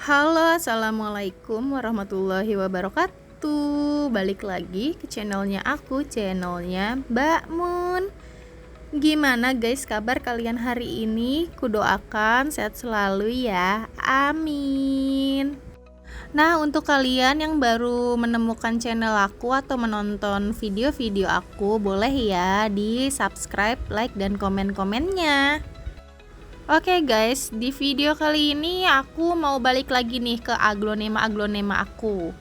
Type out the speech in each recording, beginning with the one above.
Halo, assalamualaikum warahmatullahi wabarakatuh. Balik lagi ke channelnya Mbak Mun. Gimana guys kabar kalian hari ini? Kudoakan sehat selalu ya, amin. Nah, untuk kalian yang baru menemukan channel aku atau menonton video-video aku, boleh ya di subscribe, like, dan komen-komennya. Oke guys, di video kali ini aku mau balik lagi nih ke aglonema aku.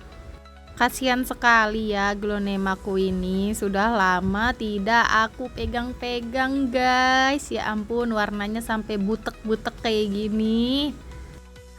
Kasihan sekali ya aglonemaku ini, sudah lama tidak aku pegang-pegang guys. Ya ampun, warnanya sampai butek-butek kayak gini.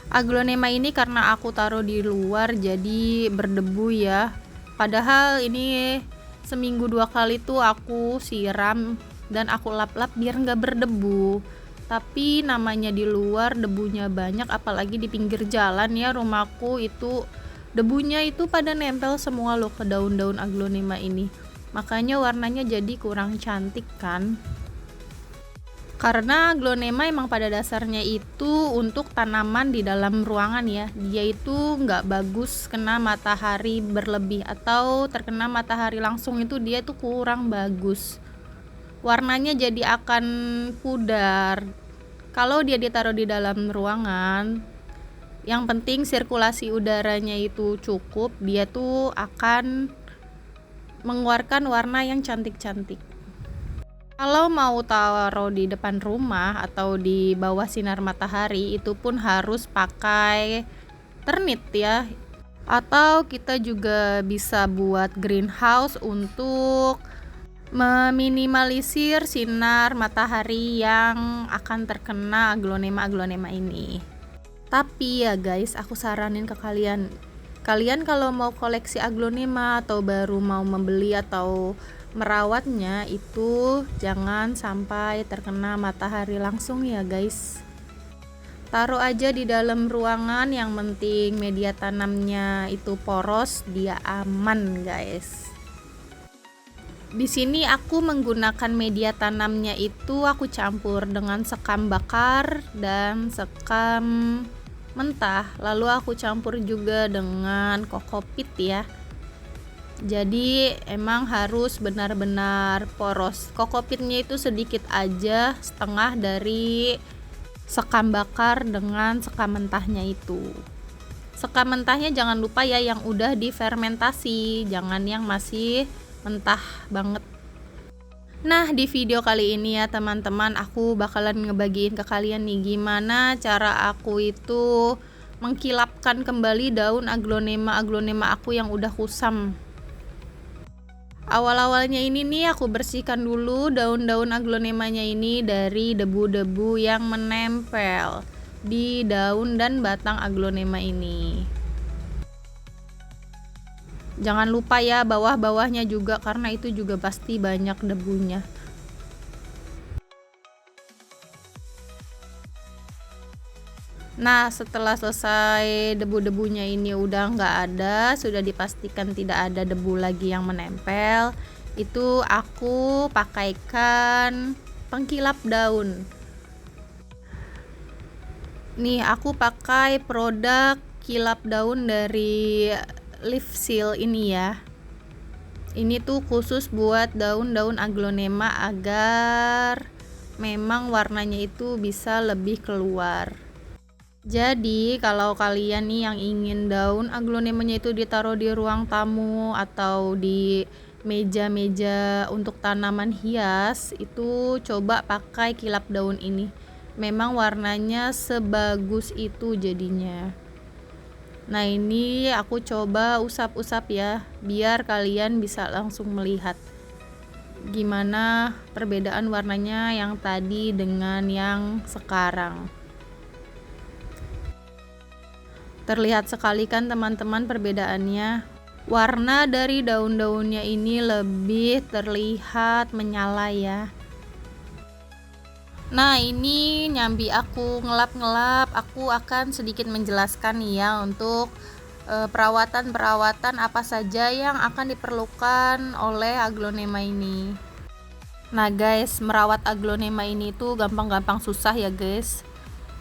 Aglonema ini karena aku taruh di luar jadi berdebu ya. Padahal ini seminggu 2 kali tuh aku siram dan aku lap-lap biar nggak berdebu. Tapi namanya di luar debunya banyak, apalagi di pinggir jalan ya rumahku itu debunya itu pada nempel semua loh ke daun-daun aglonema ini. Makanya warnanya jadi kurang cantik kan. Karena aglonema emang pada dasarnya itu untuk tanaman di dalam ruangan ya. Dia itu nggak bagus kena matahari berlebih atau terkena matahari langsung, itu dia tuh kurang bagus. Warnanya jadi akan pudar. Kalau dia ditaruh di dalam ruangan, yang penting sirkulasi udaranya itu cukup, dia tuh akan mengeluarkan warna yang cantik-cantik. Kalau mau taruh di depan rumah atau di bawah sinar matahari, itu pun harus pakai ternit ya. Atau kita juga bisa buat greenhouse untuk meminimalisir sinar matahari yang akan terkena aglonema ini. Tapi ya guys, aku saranin ke kalian kalau mau koleksi aglonema atau baru mau membeli atau merawatnya, itu jangan sampai terkena matahari langsung ya guys. Taruh aja di dalam ruangan, yang penting media tanamnya itu poros, dia aman guys. Di sini aku menggunakan media tanamnya itu aku campur dengan sekam bakar dan sekam mentah, lalu aku campur juga dengan kokopit ya. Jadi emang harus benar-benar poros. Kokopitnya itu sedikit aja, setengah dari sekam bakar dengan sekam mentahnya itu. Sekam mentahnya jangan lupa ya yang udah difermentasi, jangan yang masih mentah banget. Nah, di video kali ini ya teman-teman, aku bakalan ngebagiin ke kalian nih gimana cara aku itu mengkilapkan kembali daun aglonema aku yang udah kusam. Awal-awalnya ini nih aku bersihkan dulu daun-daun aglonemanya ini dari debu-debu yang menempel di daun dan batang aglonema ini. Jangan lupa ya bawah-bawahnya juga, karena itu juga pasti banyak debunya. Nah, setelah selesai debu-debunya ini udah nggak ada, sudah dipastikan tidak ada debu lagi yang menempel, itu aku pakaikan pengkilap daun. Nih, aku pakai produk kilap daun dari Leaf Seal ini ya. Ini tuh khusus buat daun-daun aglonema agar memang warnanya itu bisa lebih keluar. Jadi kalau kalian nih yang ingin daun aglonemanya itu ditaruh di ruang tamu atau di meja-meja untuk tanaman hias, itu coba pakai kilap daun ini. Memang warnanya sebagus itu jadinya. Nah, ini aku coba usap-usap ya, biar kalian bisa langsung melihat gimana perbedaan warnanya yang tadi dengan yang sekarang. Terlihat sekali kan teman-teman perbedaannya. Warna dari daun-daunnya ini lebih terlihat menyala ya. Nah, ini nyambi aku ngelap-ngelap, aku akan sedikit menjelaskan ya untuk perawatan-perawatan apa saja yang akan diperlukan oleh aglonema ini. Nah guys, merawat aglonema ini tuh gampang-gampang susah ya guys.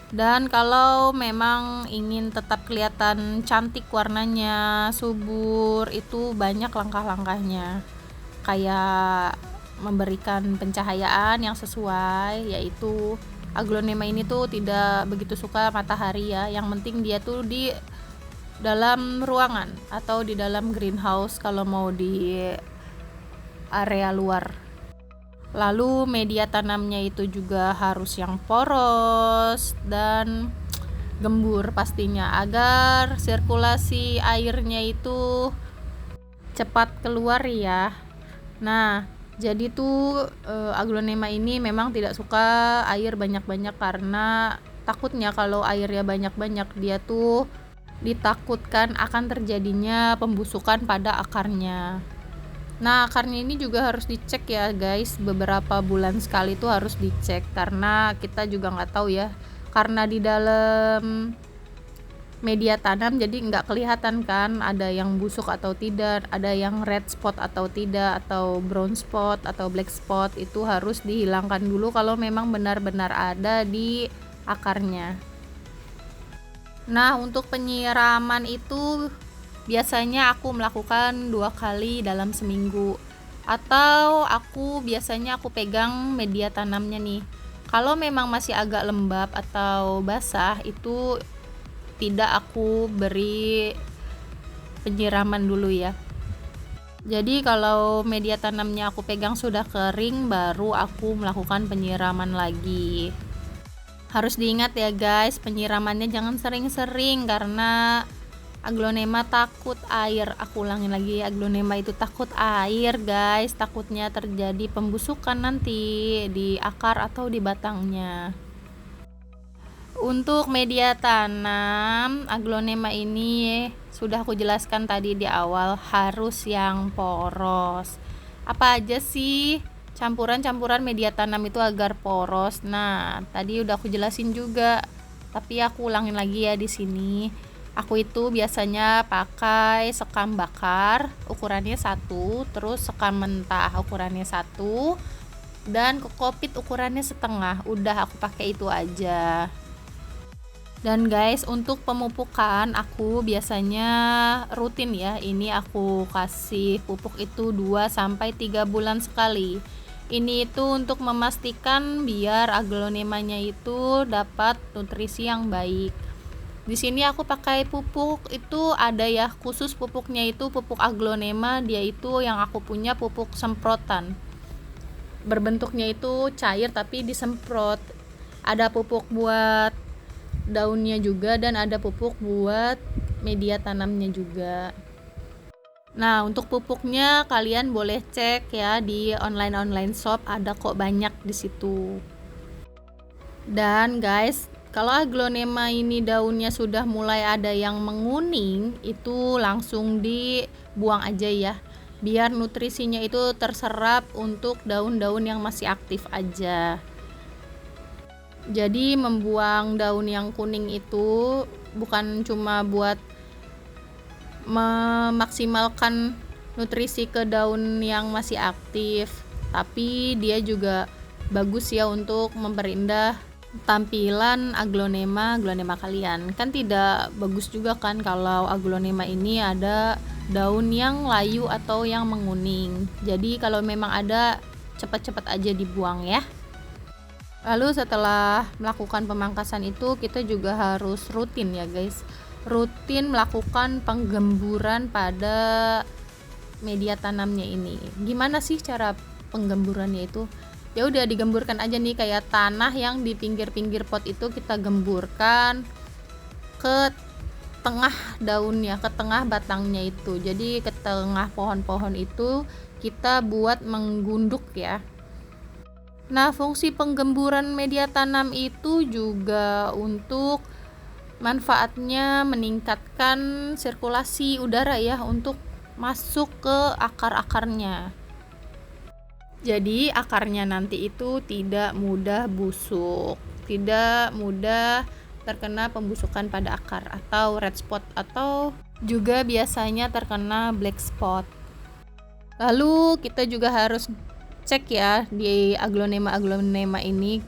Dan kalau memang ingin tetap kelihatan cantik warnanya, subur, itu banyak langkah-langkahnya. Kayak memberikan pencahayaan yang sesuai, yaitu aglonema ini tuh tidak begitu suka matahari ya. Yang penting dia tuh di dalam ruangan atau di dalam greenhouse kalau mau di area luar. Lalu media tanamnya itu juga harus yang poros dan gembur pastinya, agar sirkulasi airnya itu cepat keluar ya. Nah, jadi tuh aglonema ini memang tidak suka air banyak-banyak karena takutnya kalau airnya banyak-banyak dia tuh ditakutkan akan terjadinya pembusukan pada akarnya. Nah, akarnya ini juga harus dicek ya guys, beberapa bulan sekali tuh harus dicek karena kita juga nggak tahu ya, karena di dalam media tanam jadi nggak kelihatan kan ada yang busuk atau tidak, ada yang red spot atau tidak, atau brown spot atau black spot, itu harus dihilangkan dulu kalau memang benar-benar ada di akarnya. Nah, untuk penyiraman itu biasanya aku melakukan 2 kali dalam seminggu, atau biasanya aku pegang media tanamnya nih. Kalau memang masih agak lembab atau basah, itu tidak aku beri penyiraman dulu ya. Jadi kalau media tanamnya aku pegang sudah kering, baru aku melakukan penyiraman lagi. Harus diingat ya guys, penyiramannya jangan sering-sering karena aglonema takut air. Aku ulangin lagi, aglonema itu takut air guys, takutnya terjadi pembusukan nanti di akar atau di batangnya. Untuk media tanam aglonema ini sudah aku jelaskan tadi di awal, harus yang poros. Apa aja sih campuran media tanam itu agar poros? Nah, tadi udah aku jelasin juga, tapi aku ulangin lagi ya di sini. Aku itu biasanya pakai sekam bakar ukurannya 1, terus sekam mentah ukurannya 1, dan kokopit ukurannya setengah. Udah aku pakai itu aja. Dan guys, untuk pemupukan aku biasanya rutin ya. Ini aku kasih pupuk itu 2-3 bulan sekali. Ini itu untuk memastikan biar aglonemanya itu dapat nutrisi yang baik. Di sini aku pakai pupuk itu ada ya, khusus pupuknya itu pupuk aglonema, dia itu yang aku punya pupuk semprotan. Berbentuknya itu cair tapi disemprot. Ada pupuk buat daunnya juga dan ada pupuk buat media tanamnya juga. Nah, untuk pupuknya kalian boleh cek ya di online shop, ada kok banyak di situ. Dan guys, kalau aglonema ini daunnya sudah mulai ada yang menguning, itu langsung dibuang aja ya. Biar nutrisinya itu terserap untuk daun-daun yang masih aktif aja. Jadi membuang daun yang kuning itu bukan cuma buat memaksimalkan nutrisi ke daun yang masih aktif, tapi dia juga bagus ya untuk memperindah tampilan aglonema kalian. Kan tidak bagus juga kan kalau aglonema ini ada daun yang layu atau yang menguning. Jadi kalau memang ada, cepat-cepat aja dibuang ya. Lalu setelah melakukan pemangkasan itu, kita juga harus rutin ya guys, rutin melakukan penggemburan pada media tanamnya ini. Gimana sih cara penggemburannya itu? Ya udah digemburkan aja nih, kayak tanah yang di pinggir-pinggir pot itu kita gemburkan ke tengah daunnya, ke tengah batangnya itu. Jadi ke tengah pohon-pohon itu kita buat menggunduk ya. Nah, fungsi penggemburan media tanam itu juga untuk manfaatnya meningkatkan sirkulasi udara ya, untuk masuk ke akar-akarnya. Jadi akarnya nanti itu tidak mudah busuk, tidak mudah terkena pembusukan pada akar atau red spot, atau juga biasanya terkena black spot. Lalu kita juga harus cek ya di aglonema ini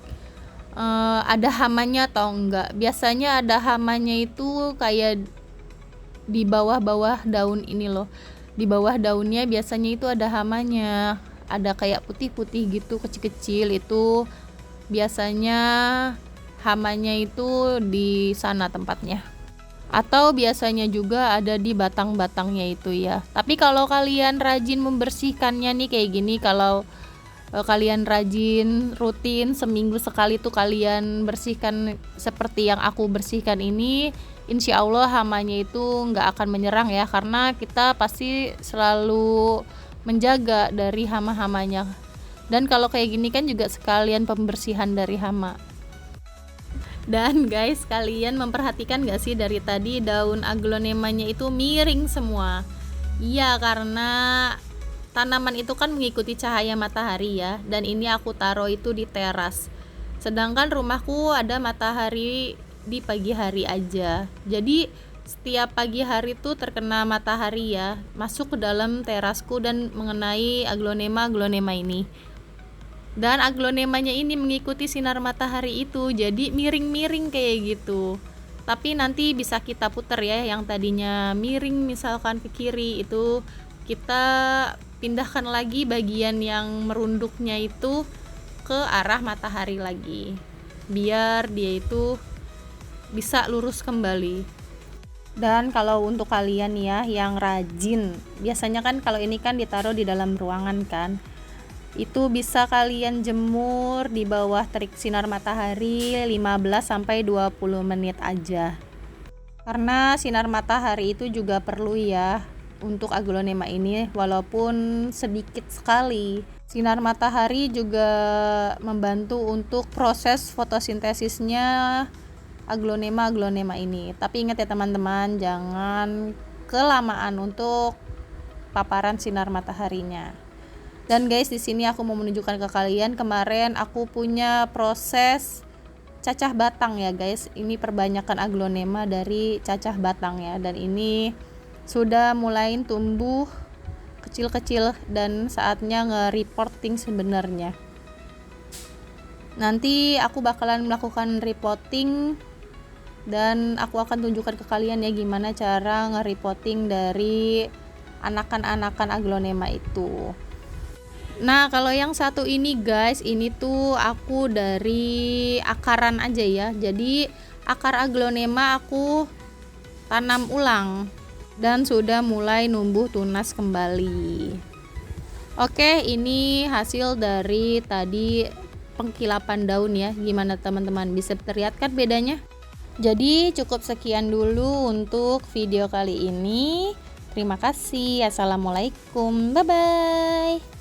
ada hamanya atau enggak. Biasanya ada hamanya itu kayak di bawah-bawah daun ini loh. Di bawah daunnya biasanya itu ada hamanya, ada kayak putih-putih gitu kecil-kecil. Itu biasanya hamanya itu di sana tempatnya. Atau biasanya juga ada di batang-batangnya itu ya. Tapi kalau kalian rajin membersihkannya nih kayak gini, kalau kalian rajin rutin seminggu sekali tuh kalian bersihkan seperti yang aku bersihkan ini, insya Allah hamanya itu nggak akan menyerang ya, karena kita pasti selalu menjaga dari hama-hamanya. Dan kalau kayak gini kan juga sekalian pembersihan dari hama. Dan guys, kalian memperhatikan gak sih dari tadi daun aglonemanya itu miring semua? Iya, karena tanaman itu kan mengikuti cahaya matahari ya. Dan ini aku taruh itu di teras. Sedangkan rumahku ada matahari di pagi hari aja. Jadi setiap pagi hari tuh terkena matahari ya, masuk ke dalam terasku dan mengenai aglonema ini. Dan aglonemanya ini mengikuti sinar matahari itu, jadi miring-miring kayak gitu. Tapi nanti bisa kita putar ya, yang tadinya miring misalkan ke kiri itu kita pindahkan lagi bagian yang merunduknya itu ke arah matahari lagi, biar dia itu bisa lurus kembali. Dan kalau untuk kalian ya yang rajin, biasanya kan kalau ini kan ditaruh di dalam ruangan kan, itu bisa kalian jemur di bawah terik sinar matahari 15-20 menit aja. Karena sinar matahari itu juga perlu ya untuk aglonema ini, walaupun sedikit sekali. Sinar matahari juga membantu untuk proses fotosintesisnya aglonema ini. Tapi ingat ya teman-teman, jangan kelamaan untuk paparan sinar mataharinya. Dan guys, di sini aku mau menunjukkan ke kalian, kemarin aku punya proses cacah batang ya guys. Ini perbanyakan aglonema dari cacah batang ya, dan ini sudah mulai tumbuh kecil-kecil dan saatnya nge-repotting sebenarnya. Nanti aku bakalan melakukan repotting dan aku akan tunjukkan ke kalian ya gimana cara nge-repotting dari anakan-anakan aglonema itu. Nah, kalau yang satu ini guys, ini tuh aku dari akaran aja ya. Jadi akar aglonema aku tanam ulang dan sudah mulai numbuh tunas kembali. Oke, ini hasil dari tadi pengkilapan daun ya. Gimana teman-teman, bisa terlihat kan bedanya? Jadi cukup sekian dulu untuk video kali ini. Terima kasih. Assalamualaikum. Bye bye.